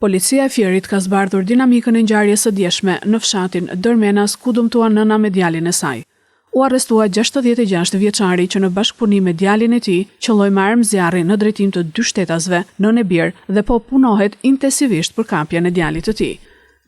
Policia e Fierit ka zbardhur dinamikën e ngjarjes së djeshme në fshatin Dërmenas, ku dëmtuan nëna me djalin e saj. U arrestua 66 vjeçari që në bashkëpunim me djalin e tij qelloi me armë zjarri në drejtim të dy shtetasve, nënë e bir, dhe po punohet intensivisht për kapjen e djalit të tij.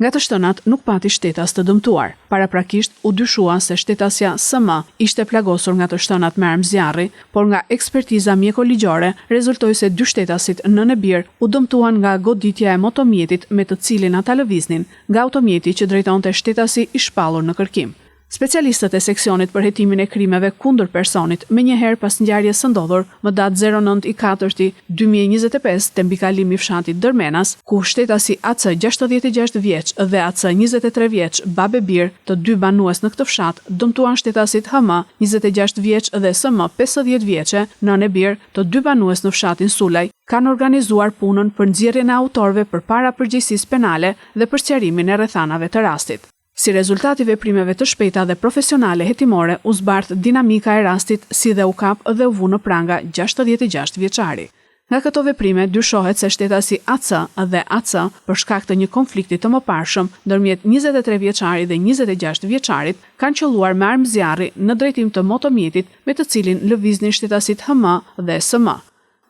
Nga të shtënat nuk pati shtetas të dëmtuar. Paraprakisht u dyshua se shtetasja SM ishte plagosur nga të shtënat me armë zjarri, por nga ekspertiza mjekoligjore rezultoi se dy shtetasit nënë e bir u dëmtuan nga goditja e motomjetit me të cilin ata lëviznin nga automjeti që drejtonte shtetasi i shpallur në kërkim. Specialistët e seksionit për hetimin e krimeve kundër personit menjëherë pas ngjarjes së ndodhur më datë 09/04/2025 te mbikalimi i fshatit Dërmenas, ku shtetasi AC 66 vjeç dhe AC 23 vjeç babë bir, të dy banues në këtë fshat, dëmtuan shtetasit HM 26 vjeç dhe SM 50 vjeçe, nënë e bir, të dy banues në fshatin Sulaj, kanë organizuar punën për nxjerrjen e autorëve përpara përgjegjësisë penale dhe për sqarimin e rrethanave të rastit. Si rezultat i veprimeve të shpejta dhe profesionale hetimore, u zbardh dinamika e rastit, si dhe u kap dhe u vu në pranga 66 vjeçari. Nga këto veprime dyshohet se shtetasi AC dhe AC, për shkak të një konflikti të mëparshëm ndërmjet 23 vjeçari dhe 26 vjeçarit, kanë qelluar me armë zjarri në drejtim të motomjetit me të cilin lëviznin shtetasit HM dhe SM.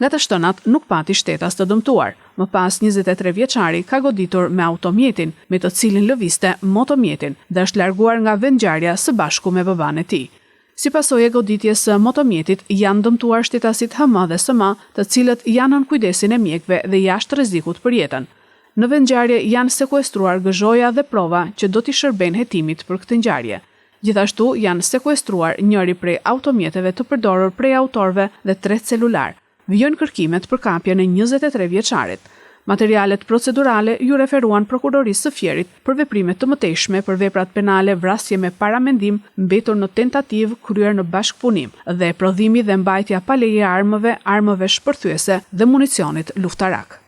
Nga të shtënat nuk pati shtetas të dëmtuar. Më pas 23 vjeçari ka goditur me automjetin me të cilin lëvizte motomjetin dhe është larguar nga vendngjarja së bashku me baban e tij. Si pasojë e goditjes së motomjetit janë dëmtuar shtetasit HM dhe SM, të cilët janë nën kujdesin e mjekëve dhe jashtë rrezikut për jetën. Në vendngjarje janë sekuestruar gëzhoja dhe prova që do t'i shërbejnë hetimit për këtë ngjarje. Gjithashtu janë sekuestruar njëri prej automjeteve të përdorur prej autorëve dhe 3 celular. Vijojnë kërkimet për kapjen e 23 vjeçarit. Materialet procedurale ju referuan prokurorisë së Fierit për veprime të mëtejshme për veprat penale vrasje me paramendim mbetur në tentativë kryer në bashkëpunim dhe prodhimi dhe mbajtja pa leje armëve shpërthyese dhe municionit luftarak.